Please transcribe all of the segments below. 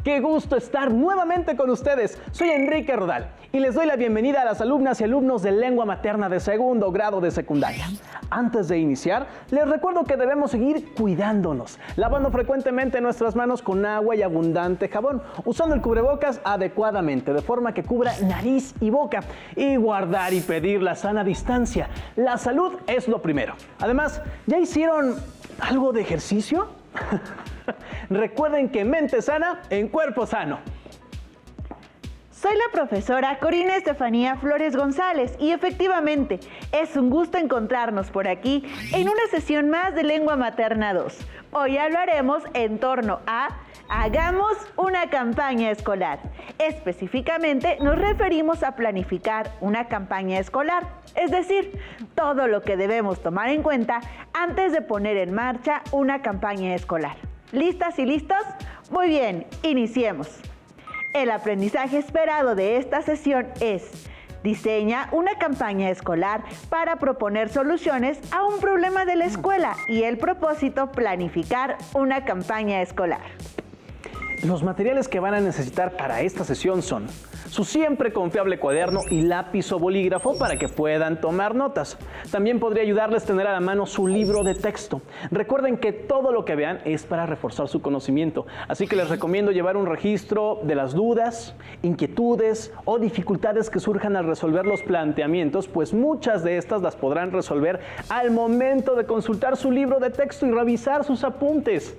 Qué gusto estar nuevamente con ustedes. Soy Enrique Rodal y les doy la bienvenida a las alumnas y alumnos de lengua materna de segundo grado de secundaria. Antes de iniciar, les recuerdo que debemos seguir cuidándonos, lavando frecuentemente nuestras manos con agua y abundante jabón, usando el cubrebocas adecuadamente, de forma que cubra nariz y boca, y guardar y pedir la sana distancia. La salud es lo primero. Además, ¿ya hicieron algo de ejercicio? Recuerden que mente sana en cuerpo sano. Soy la profesora Corina Estefanía Flores González y efectivamente es un gusto encontrarnos por aquí en una sesión más de Lengua Materna 2. Hoy hablaremos en torno a hagamos una campaña escolar. Específicamente nos referimos a planificar una campaña escolar, es decir, todo lo que debemos tomar en cuenta antes de poner en marcha una campaña escolar. ¿Listas y listos? Muy bien, iniciemos. El aprendizaje esperado de esta sesión es: diseña una campaña escolar para proponer soluciones a un problema de la escuela y el propósito, planificar una campaña escolar. Los materiales que van a necesitar para esta sesión son su siempre confiable cuaderno y lápiz o bolígrafo para que puedan tomar notas. También podría ayudarles tener a la mano su libro de texto. Recuerden que todo lo que vean es para reforzar su conocimiento, así que les recomiendo llevar un registro de las dudas, inquietudes o dificultades que surjan al resolver los planteamientos, pues muchas de estas las podrán resolver al momento de consultar su libro de texto y revisar sus apuntes.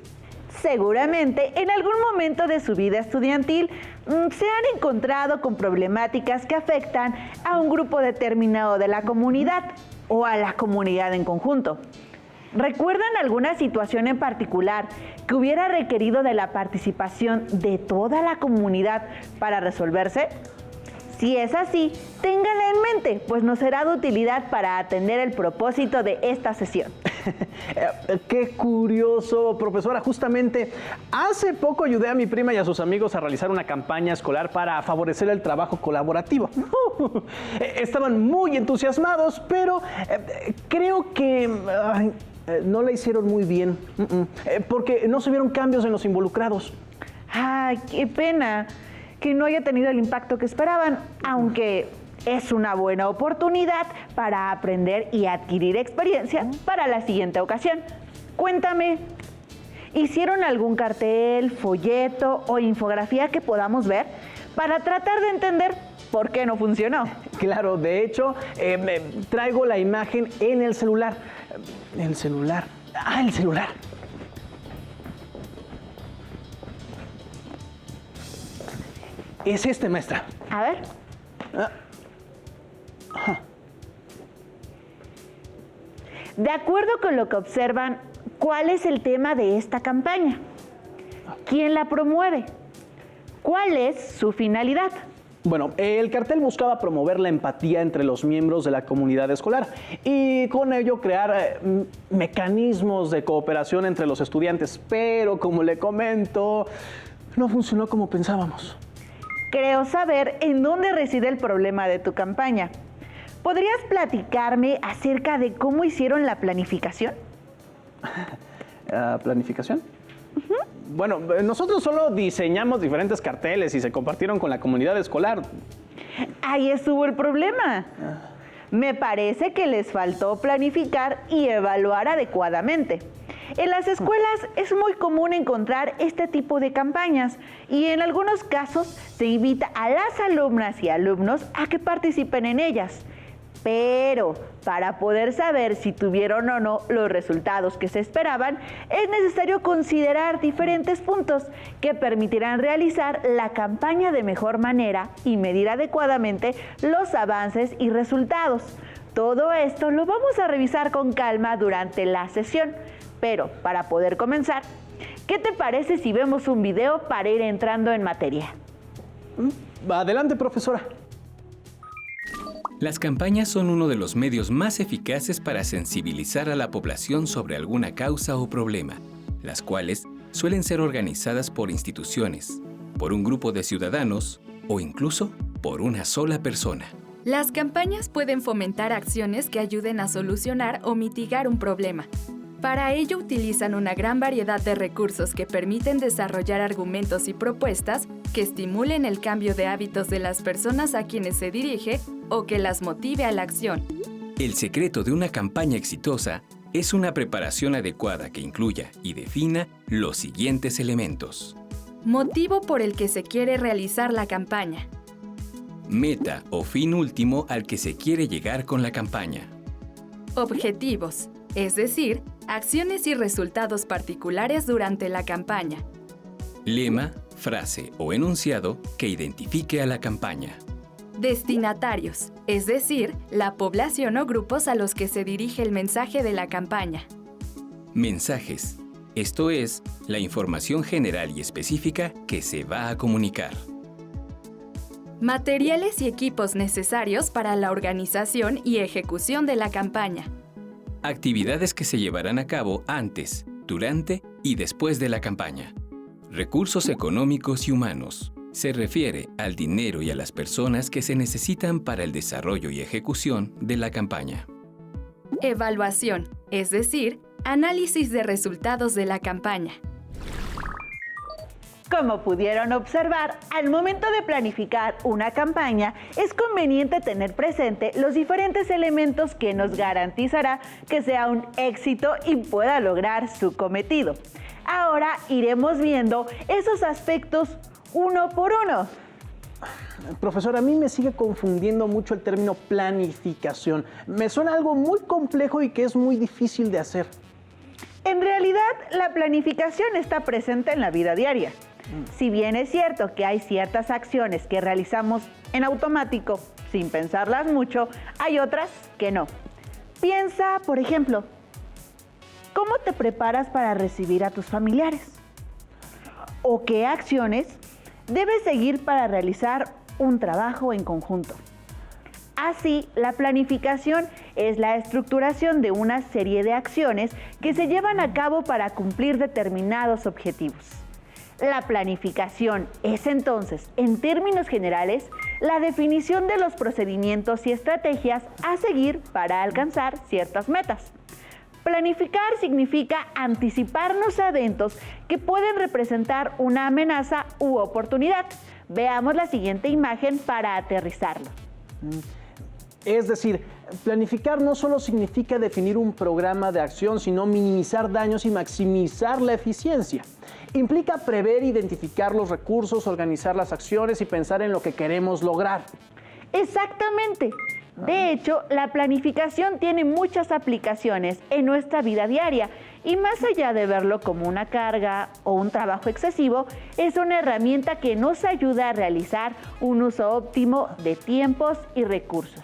Seguramente en algún momento de su vida estudiantil se han encontrado con problemáticas que afectan a un grupo determinado de la comunidad o a la comunidad en conjunto. ¿Recuerdan alguna situación en particular que hubiera requerido de la participación de toda la comunidad para resolverse? Si es así, ténganla en mente, pues nos será de utilidad para atender el propósito de esta sesión. Qué curioso, profesora. Justamente hace poco ayudé a mi prima y a sus amigos a realizar una campaña escolar para favorecer el trabajo colaborativo. Estaban muy entusiasmados, pero creo que no la hicieron muy bien, porque no se vieron cambios en los involucrados. ¡Ay, qué pena! Que no haya tenido el impacto que esperaban, aunque es una buena oportunidad para aprender y adquirir experiencia para la siguiente ocasión. Cuéntame, ¿hicieron algún cartel, folleto o infografía que podamos ver para tratar de entender por qué no funcionó? Claro, de hecho, traigo la imagen en el celular. El celular. El celular. Es este, maestra. A ver. De acuerdo con lo que observan, ¿cuál es el tema de esta campaña? ¿Quién la promueve? ¿Cuál es su finalidad? Bueno, el cartel buscaba promover la empatía entre los miembros de la comunidad escolar y con ello crear mecanismos de cooperación entre los estudiantes, pero como le comento, no funcionó como pensábamos. Creo saber en dónde reside el problema de tu campaña. ¿Podrías platicarme acerca de cómo hicieron la planificación? ¿Planificación? Bueno, nosotros solo diseñamos diferentes carteles y se compartieron con la comunidad escolar. Ahí estuvo el problema. Me parece que les faltó planificar y evaluar adecuadamente. En las escuelas es muy común encontrar este tipo de campañas y en algunos casos se invita a las alumnas y alumnos a que participen en ellas. Pero para poder saber si tuvieron o no los resultados que se esperaban, es necesario considerar diferentes puntos que permitirán realizar la campaña de mejor manera y medir adecuadamente los avances y resultados. Todo esto lo vamos a revisar con calma durante la sesión. Pero para poder comenzar, ¿qué te parece si vemos un video para ir entrando en materia? Adelante, profesora. Las campañas son uno de los medios más eficaces para sensibilizar a la población sobre alguna causa o problema, las cuales suelen ser organizadas por instituciones, por un grupo de ciudadanos o incluso por una sola persona. Las campañas pueden fomentar acciones que ayuden a solucionar o mitigar un problema. Para ello utilizan una gran variedad de recursos que permiten desarrollar argumentos y propuestas que estimulen el cambio de hábitos de las personas a quienes se dirige o que las motive a la acción. El secreto de una campaña exitosa es una preparación adecuada que incluya y defina los siguientes elementos. Motivo por el que se quiere realizar la campaña. Meta o fin último al que se quiere llegar con la campaña. Objetivos, es decir, acciones y resultados particulares durante la campaña. Lema, frase o enunciado que identifique a la campaña. Destinatarios, es decir, la población o grupos a los que se dirige el mensaje de la campaña. Mensajes, esto es, la información general y específica que se va a comunicar. Materiales y equipos necesarios para la organización y ejecución de la campaña. Actividades que se llevarán a cabo antes, durante y después de la campaña. Recursos económicos y humanos. Se refiere al dinero y a las personas que se necesitan para el desarrollo y ejecución de la campaña. Evaluación, es decir, análisis de resultados de la campaña. Como pudieron observar, al momento de planificar una campaña, es conveniente tener presente los diferentes elementos que nos garantizará que sea un éxito y pueda lograr su cometido. Ahora iremos viendo esos aspectos uno por uno. Profesor, a mí me sigue confundiendo mucho el término planificación. Me suena algo muy complejo y que es muy difícil de hacer. En realidad, la planificación está presente en la vida diaria. Si bien es cierto que hay ciertas acciones que realizamos en automático, sin pensarlas mucho, hay otras que no. Piensa, por ejemplo, ¿cómo te preparas para recibir a tus familiares? ¿O qué acciones debes seguir para realizar un trabajo en conjunto? Así, la planificación es la estructuración de una serie de acciones que se llevan a cabo para cumplir determinados objetivos. La planificación es entonces, en términos generales, la definición de los procedimientos y estrategias a seguir para alcanzar ciertas metas. Planificar significa anticiparnos a eventos que pueden representar una amenaza u oportunidad. Veamos la siguiente imagen para aterrizarlo. Es decir, planificar no solo significa definir un programa de acción, sino minimizar daños y maximizar la eficiencia. Implica prever, identificar los recursos, organizar las acciones y pensar en lo que queremos lograr. Exactamente. De hecho, la planificación tiene muchas aplicaciones en nuestra vida diaria y más allá de verlo como una carga o un trabajo excesivo, es una herramienta que nos ayuda a realizar un uso óptimo de tiempos y recursos.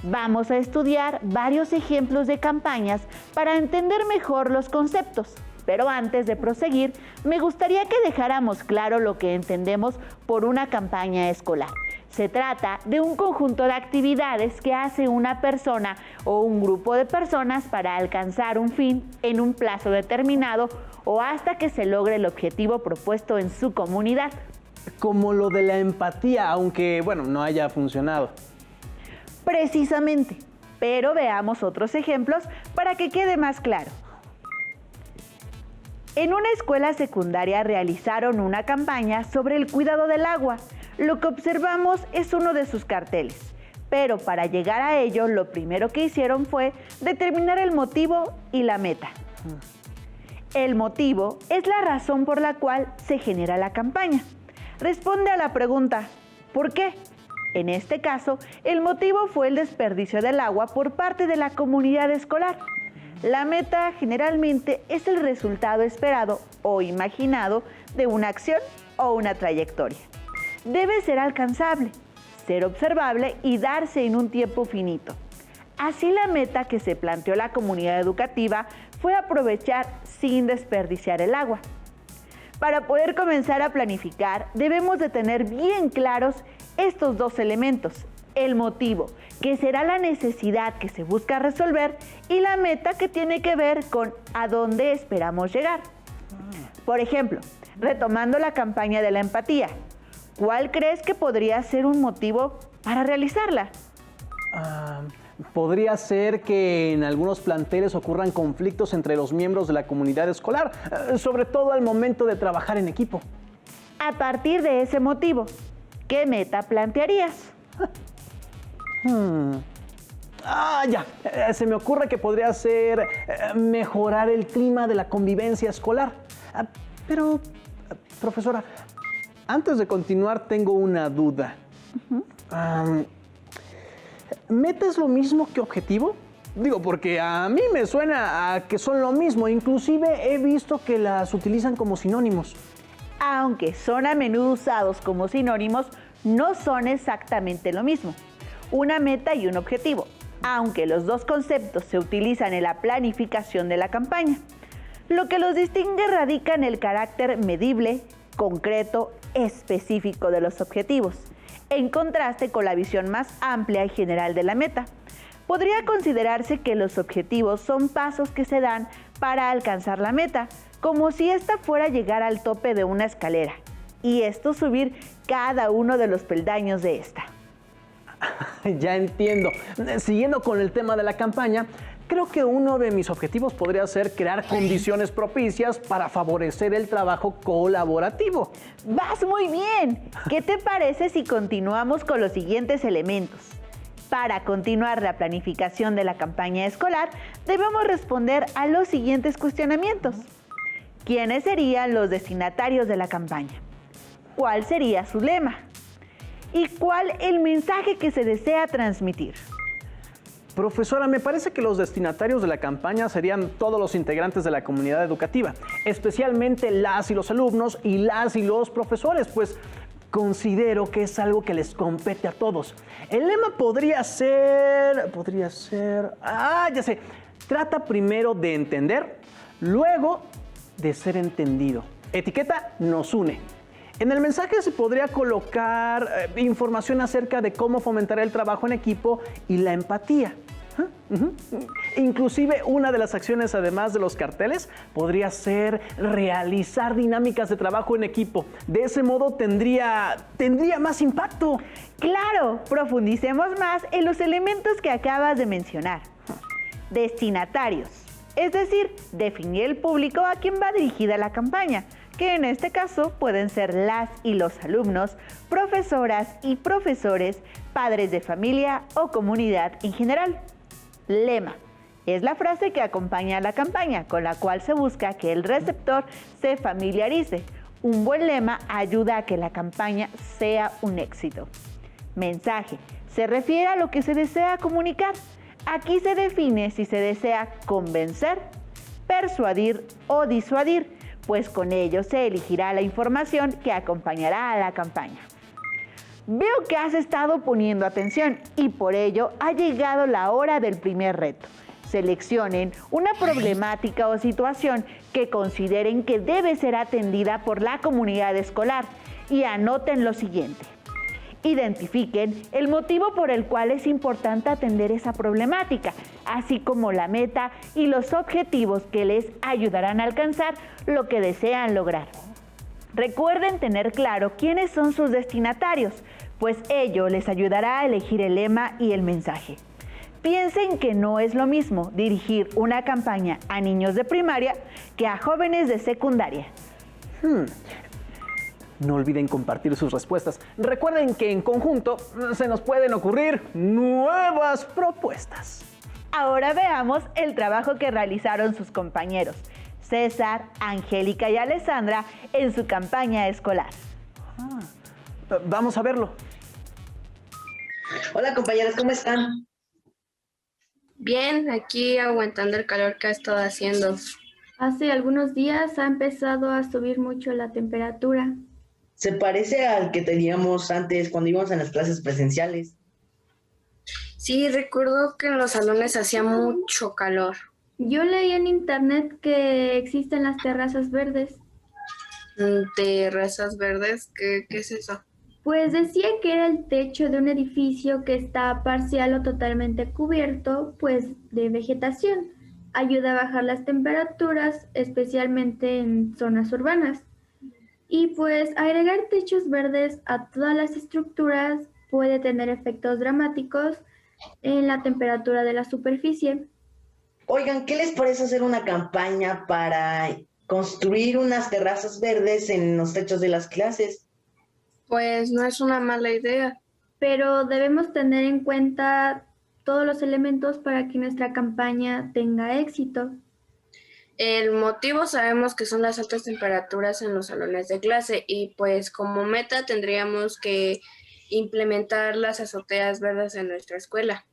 Vamos a estudiar varios ejemplos de campañas para entender mejor los conceptos. Pero antes de proseguir, me gustaría que dejáramos claro lo que entendemos por una campaña escolar. Se trata de un conjunto de actividades que hace una persona o un grupo de personas para alcanzar un fin en un plazo determinado o hasta que se logre el objetivo propuesto en su comunidad. Como lo de la empatía, aunque, no haya funcionado. Precisamente, pero veamos otros ejemplos para que quede más claro. En una escuela secundaria realizaron una campaña sobre el cuidado del agua. Lo que observamos es uno de sus carteles, pero para llegar a ello, lo primero que hicieron fue determinar el motivo y la meta. El motivo es la razón por la cual se genera la campaña. Responde a la pregunta, ¿por qué? En este caso, el motivo fue el desperdicio del agua por parte de la comunidad escolar. La meta generalmente es el resultado esperado o imaginado de una acción o una trayectoria. Debe ser alcanzable, ser observable y darse en un tiempo finito. Así la meta que se planteó la comunidad educativa fue aprovechar sin desperdiciar el agua. Para poder comenzar a planificar, debemos de tener bien claros estos dos elementos: el motivo, que será la necesidad que se busca resolver, y la meta, que tiene que ver con a dónde esperamos llegar. Por ejemplo, retomando la campaña de la empatía, ¿cuál crees que podría ser un motivo para realizarla? Podría ser que en algunos planteles ocurran conflictos entre los miembros de la comunidad escolar, sobre todo al momento de trabajar en equipo. A partir de ese motivo, ¿qué meta plantearías? Ya. Se me ocurre que podría ser mejorar el clima de la convivencia escolar. Pero, profesora, antes de continuar tengo una duda. ¿Meta es lo mismo que objetivo? Digo, porque a mí me suena a que son lo mismo. Inclusive he visto que las utilizan como sinónimos. Aunque son a menudo usados como sinónimos, no son exactamente lo mismo. Una meta y un objetivo, aunque los dos conceptos se utilizan en la planificación de la campaña. Lo que los distingue radica en el carácter medible, concreto, específico de los objetivos, en contraste con la visión más amplia y general de la meta. Podría considerarse que los objetivos son pasos que se dan para alcanzar la meta, como si ésta fuera a llegar al tope de una escalera, y esto subir cada uno de los peldaños de esta. Ya entiendo. Siguiendo con el tema de la campaña, creo que uno de mis objetivos podría ser crear condiciones propicias para favorecer el trabajo colaborativo. ¡Vas muy bien! ¿Qué te parece si continuamos con los siguientes elementos? Para continuar la planificación de la campaña escolar, debemos responder a los siguientes cuestionamientos. ¿Quiénes serían los destinatarios de la campaña? ¿Cuál sería su lema? ¿Y cuál el mensaje que se desea transmitir? Profesora, me parece que los destinatarios de la campaña serían todos los integrantes de la comunidad educativa, especialmente las y los alumnos y las y los profesores, pues considero que es algo que les compete a todos. El lema podría ser... ya sé. Trata primero de entender, luego de ser entendido. Etiqueta nos une. En el mensaje se podría colocar información acerca de cómo fomentar el trabajo en equipo y la empatía. Inclusive una de las acciones, además de los carteles, podría ser realizar dinámicas de trabajo en equipo. De ese modo tendría más impacto. Claro, profundicemos más en los elementos que acabas de mencionar. Destinatarios, es decir, definir el público a quien va dirigida la campaña, que en este caso pueden ser las y los alumnos, profesoras y profesores, padres de familia o comunidad en general. Lema es la frase que acompaña a la campaña, con la cual se busca que el receptor se familiarice. Un buen lema ayuda a que la campaña sea un éxito. Mensaje se refiere a lo que se desea comunicar. Aquí se define si se desea convencer, persuadir o disuadir, pues con ello se elegirá la información que acompañará a la campaña. Veo que has estado poniendo atención y por ello ha llegado la hora del primer reto. Seleccionen una problemática o situación que consideren que debe ser atendida por la comunidad escolar y anoten lo siguiente. Identifiquen el motivo por el cual es importante atender esa problemática, así como la meta y los objetivos que les ayudarán a alcanzar lo que desean lograr. Recuerden tener claro quiénes son sus destinatarios, pues ello les ayudará a elegir el lema y el mensaje. Piensen que no es lo mismo dirigir una campaña a niños de primaria que a jóvenes de secundaria. No olviden compartir sus respuestas. Recuerden que en conjunto se nos pueden ocurrir nuevas propuestas. Ahora veamos el trabajo que realizaron sus compañeros, César, Angélica y Alessandra, en su campaña escolar. Vamos a verlo. Hola compañeros, ¿cómo están? Bien, aquí aguantando el calor que ha estado haciendo. Hace algunos días ha empezado a subir mucho la temperatura. Se parece al que teníamos antes cuando íbamos en las clases presenciales. Sí, recuerdo que en los salones hacía mucho calor. Yo leí en internet que existen las terrazas verdes. ¿Terrazas verdes? ¿Qué es eso? Pues decía que era el techo de un edificio que está parcial o totalmente cubierto, pues, de vegetación. Ayuda a bajar las temperaturas, especialmente en zonas urbanas. Y pues agregar techos verdes a todas las estructuras puede tener efectos dramáticos, en la temperatura de la superficie. Oigan, ¿qué les parece hacer una campaña para construir unas terrazas verdes en los techos de las clases? Pues no es una mala idea. Pero debemos tener en cuenta todos los elementos para que nuestra campaña tenga éxito. El motivo sabemos que son las altas temperaturas en los salones de clase y pues como meta tendríamos que implementar las azoteas verdes en nuestra escuela.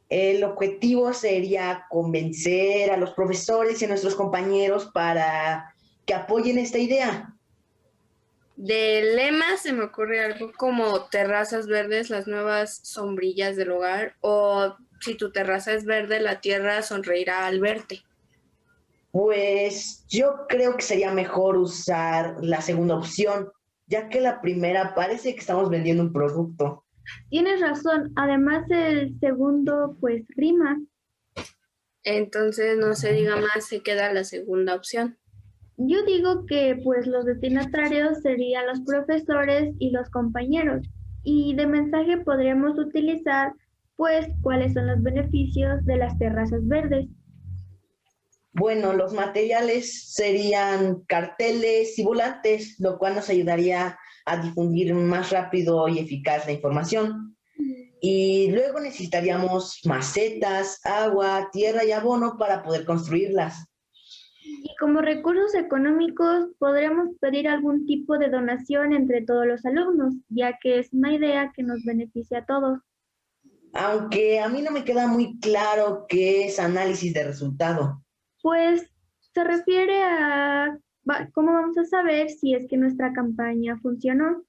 El objetivo sería convencer a los profesores y a nuestros compañeros para que apoyen esta idea. De lema se me ocurre algo como terrazas verdes, las nuevas sombrillas del hogar, o si tu terraza es verde, la tierra sonreirá al verte. Pues yo creo que sería mejor usar la segunda opción, ya que la primera parece que estamos vendiendo un producto. Tienes razón, además el segundo pues rima. Entonces no se diga más, se queda la segunda opción. Yo digo que pues los destinatarios serían los profesores y los compañeros. Y de mensaje podríamos utilizar pues cuáles son los beneficios de las terrazas verdes. Bueno, los materiales serían carteles y volantes, lo cual nos ayudaría a difundir más rápido y eficaz la información. Y luego necesitaríamos macetas, agua, tierra y abono para poder construirlas. Y como recursos económicos podremos pedir algún tipo de donación entre todos los alumnos, ya que es una idea que nos beneficia a todos. Aunque a mí no me queda muy claro qué es análisis de resultado. Pues se refiere a cómo vamos a saber si es que nuestra campaña funcionó.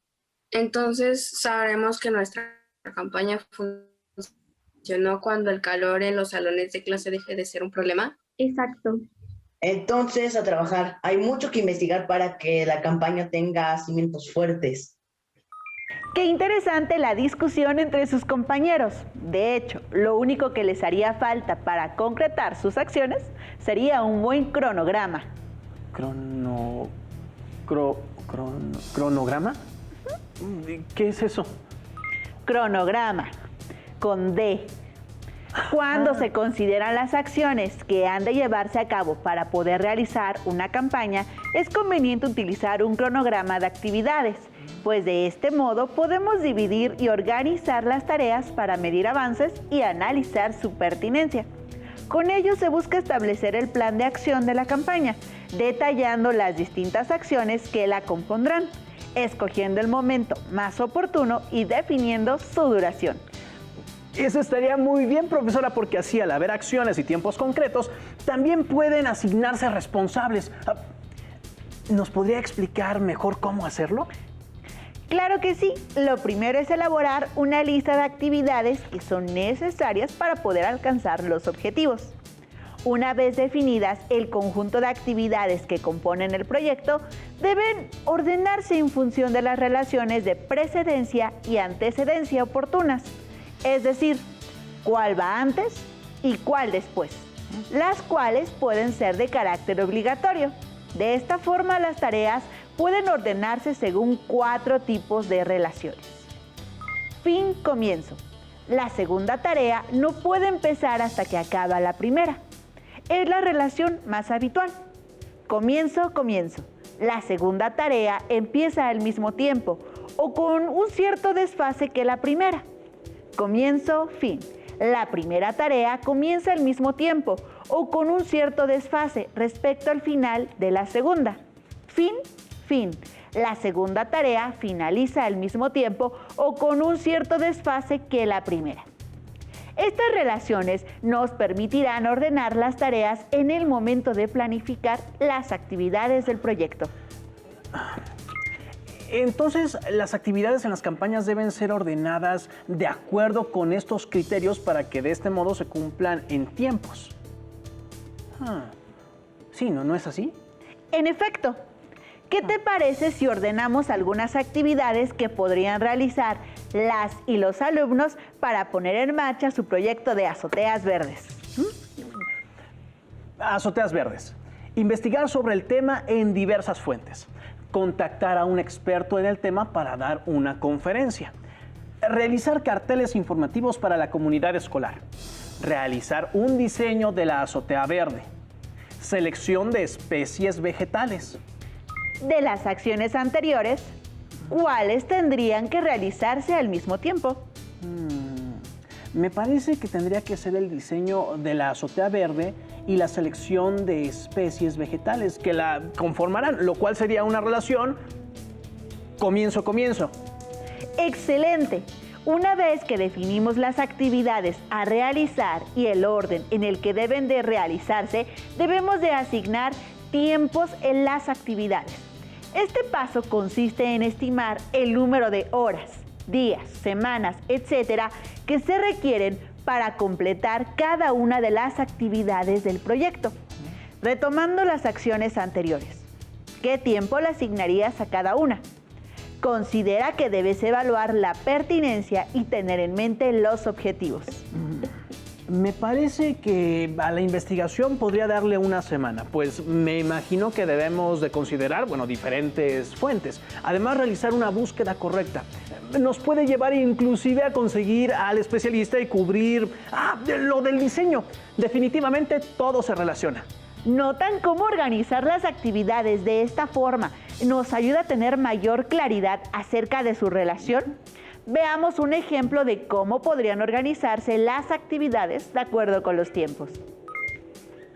Entonces sabremos que nuestra campaña funcionó cuando el calor en los salones de clase deje de ser un problema. Exacto. Entonces, a trabajar. Hay mucho que investigar para que la campaña tenga cimientos fuertes. Qué interesante la discusión entre sus compañeros. De hecho, lo único que les haría falta para concretar sus acciones sería un buen cronograma. ¿Cronograma? ¿Qué es eso? Cronograma, con D. Cuando se consideran las acciones que han de llevarse a cabo para poder realizar una campaña, es conveniente utilizar un cronograma de actividades, pues de este modo podemos dividir y organizar las tareas para medir avances y analizar su pertinencia. Con ello se busca establecer el plan de acción de la campaña, detallando las distintas acciones que la compondrán, escogiendo el momento más oportuno y definiendo su duración. Eso estaría muy bien, profesora, porque así al haber acciones y tiempos concretos, también pueden asignarse responsables. ¿Nos podría explicar mejor cómo hacerlo? Claro que sí. Lo primero es elaborar una lista de actividades que son necesarias para poder alcanzar los objetivos. Una vez definidas el conjunto de actividades que componen el proyecto, deben ordenarse en función de las relaciones de precedencia y antecedencia oportunas. Es decir, cuál va antes y cuál después, las cuales pueden ser de carácter obligatorio. De esta forma, las tareas pueden ordenarse según 4 tipos de relaciones. Fin, comienzo. La segunda tarea no puede empezar hasta que acaba la primera. Es la relación más habitual. Comienzo, comienzo. La segunda tarea empieza al mismo tiempo o con un cierto desfase que la primera. Comienzo, fin. La primera tarea comienza al mismo tiempo o con un cierto desfase respecto al final de la segunda. Fin, fin. La segunda tarea finaliza al mismo tiempo o con un cierto desfase que la primera. Estas relaciones nos permitirán ordenar las tareas en el momento de planificar las actividades del proyecto. Entonces, las actividades en las campañas deben ser ordenadas de acuerdo con estos criterios para que de este modo se cumplan en tiempos. Sí, ¿no es así? En efecto. ¿Qué te parece si ordenamos algunas actividades que podrían realizar las y los alumnos para poner en marcha su proyecto de azoteas verdes? Azoteas verdes. Investigar sobre el tema en diversas fuentes. Contactar a un experto en el tema para dar una conferencia. Realizar carteles informativos para la comunidad escolar. Realizar un diseño de la azotea verde. Selección de especies vegetales. De las acciones anteriores, ¿cuáles tendrían que realizarse al mismo tiempo? Me parece que tendría que ser el diseño de la azotea verde y la selección de especies vegetales que la conformarán, lo cual sería una relación comienzo-comienzo. ¡Excelente! Una vez que definimos las actividades a realizar y el orden en el que deben de realizarse, debemos de asignar tiempos en las actividades. Este paso consiste en estimar el número de horas, días, semanas, etcétera, que se requieren para completar cada una de las actividades del proyecto. Retomando las acciones anteriores, ¿qué tiempo le asignarías a cada una? Considera que debes evaluar la pertinencia y tener en mente los objetivos. Me parece que a la investigación podría darle una semana, pues me imagino que debemos de considerar, diferentes fuentes. Además, realizar una búsqueda correcta. Nos puede llevar inclusive a conseguir al especialista y cubrir lo del diseño. Definitivamente todo se relaciona. ¿Notan cómo organizar las actividades de esta forma nos ayuda a tener mayor claridad acerca de su relación? Veamos un ejemplo de cómo podrían organizarse las actividades de acuerdo con los tiempos.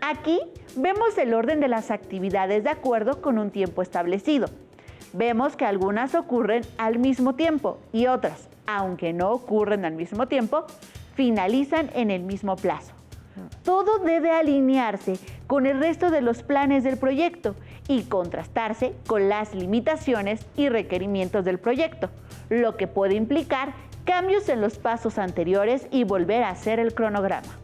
Aquí vemos el orden de las actividades de acuerdo con un tiempo establecido. Vemos que algunas ocurren al mismo tiempo y otras, aunque no ocurren al mismo tiempo, finalizan en el mismo plazo. Todo debe alinearse con el resto de los planes del proyecto y contrastarse con las limitaciones y requerimientos del proyecto, lo que puede implicar cambios en los pasos anteriores y volver a hacer el cronograma.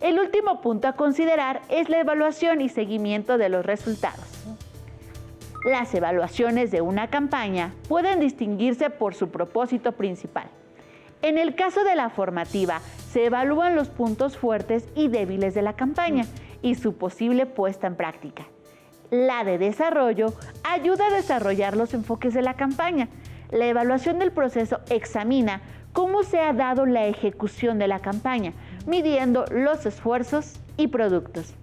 El último punto a considerar es la evaluación y seguimiento de los resultados. Las evaluaciones de una campaña pueden distinguirse por su propósito principal. En el caso de la formativa, se evalúan los puntos fuertes y débiles de la campaña y su posible puesta en práctica. La de desarrollo ayuda a desarrollar los enfoques de la campaña. La evaluación del proceso examina cómo se ha dado la ejecución de la campaña, midiendo los esfuerzos y productos.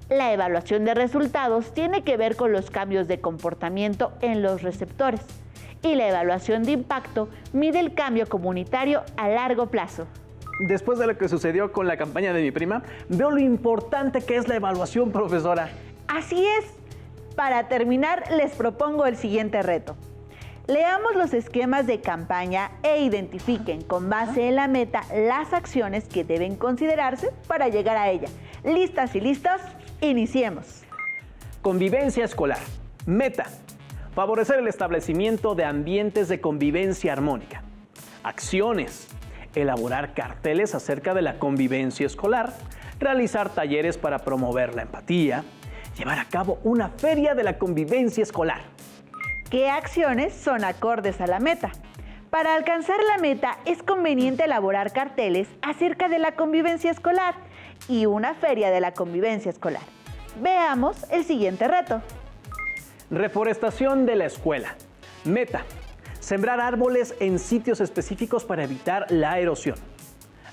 La evaluación de resultados tiene que ver con los cambios de comportamiento en los receptores. Y la evaluación de impacto mide el cambio comunitario a largo plazo. Después de lo que sucedió con la campaña de mi prima, veo lo importante que es la evaluación, profesora. Así es. Para terminar, les propongo el siguiente reto. Leamos los esquemas de campaña e identifiquen con base en la meta las acciones que deben considerarse para llegar a ella. ¿Listas y listos? Iniciemos. Convivencia escolar. Meta: favorecer el establecimiento de ambientes de convivencia armónica. Acciones: elaborar carteles acerca de la convivencia escolar, realizar talleres para promover la empatía, llevar a cabo una feria de la convivencia escolar. ¿Qué acciones son acordes a la meta? Para alcanzar la meta es conveniente elaborar carteles acerca de la convivencia escolar y una feria de la convivencia escolar. Veamos el siguiente reto. Reforestación de la escuela. Meta: sembrar árboles en sitios específicos para evitar la erosión.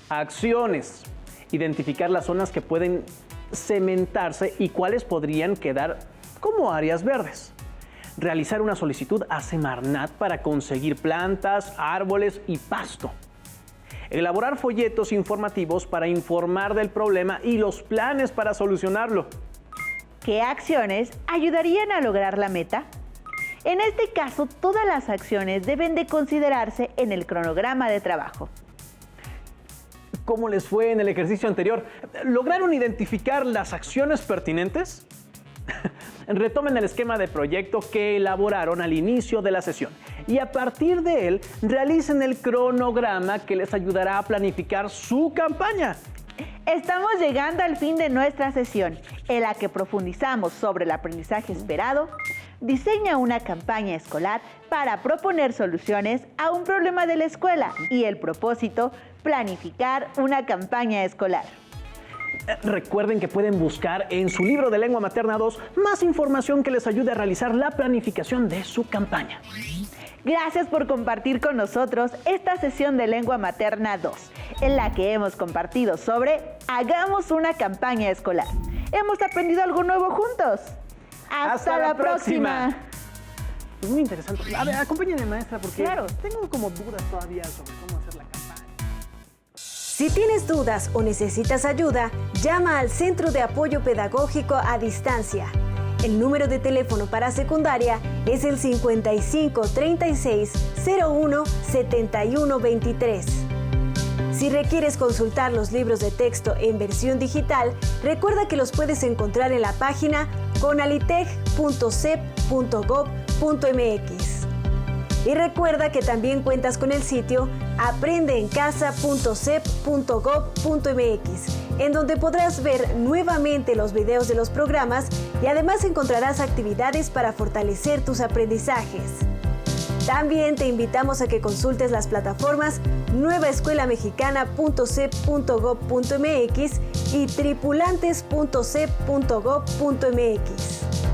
Acciones: identificar las zonas que pueden cementarse y cuáles podrían quedar como áreas verdes. Realizar una solicitud a Semarnat para conseguir plantas, árboles y pasto. Elaborar folletos informativos para informar del problema y los planes para solucionarlo. ¿Qué acciones ayudarían a lograr la meta? En este caso, todas las acciones deben de considerarse en el cronograma de trabajo. ¿Cómo les fue en el ejercicio anterior? ¿Lograron identificar las acciones pertinentes? Retomen el esquema de proyecto que elaboraron al inicio de la sesión y a partir de él realicen el cronograma que les ayudará a planificar su campaña. Estamos llegando al fin de nuestra sesión, en la que profundizamos sobre el aprendizaje esperado. Diseña una campaña escolar para proponer soluciones a un problema de la escuela y el propósito: planificar una campaña escolar. Recuerden que pueden buscar en su libro de Lengua Materna 2 más información que les ayude a realizar la planificación de su campaña. Gracias por compartir con nosotros esta sesión de Lengua Materna 2, en la que hemos compartido sobre Hagamos una campaña escolar. Hemos aprendido algo nuevo juntos. ¡Hasta la próxima! Es muy interesante. A ver, acompáñenme, maestra, porque Claro. tengo como dudas todavía sobre cómo hacer la campaña. Si tienes dudas o necesitas ayuda, llama al Centro de Apoyo Pedagógico a Distancia. El número de teléfono para secundaria es el 55 36 01 71 23. Si requieres consultar los libros de texto en versión digital, recuerda que los puedes encontrar en la página conalitech.cep.gov.mx. Y recuerda que también cuentas con el sitio aprendeencasa.cep.gov.mx, en donde podrás ver nuevamente los videos de los programas y además encontrarás actividades para fortalecer tus aprendizajes. También te invitamos a que consultes las plataformas nuevaescuelamexicana.cep.gov.mx y tripulantes.cep.gov.mx.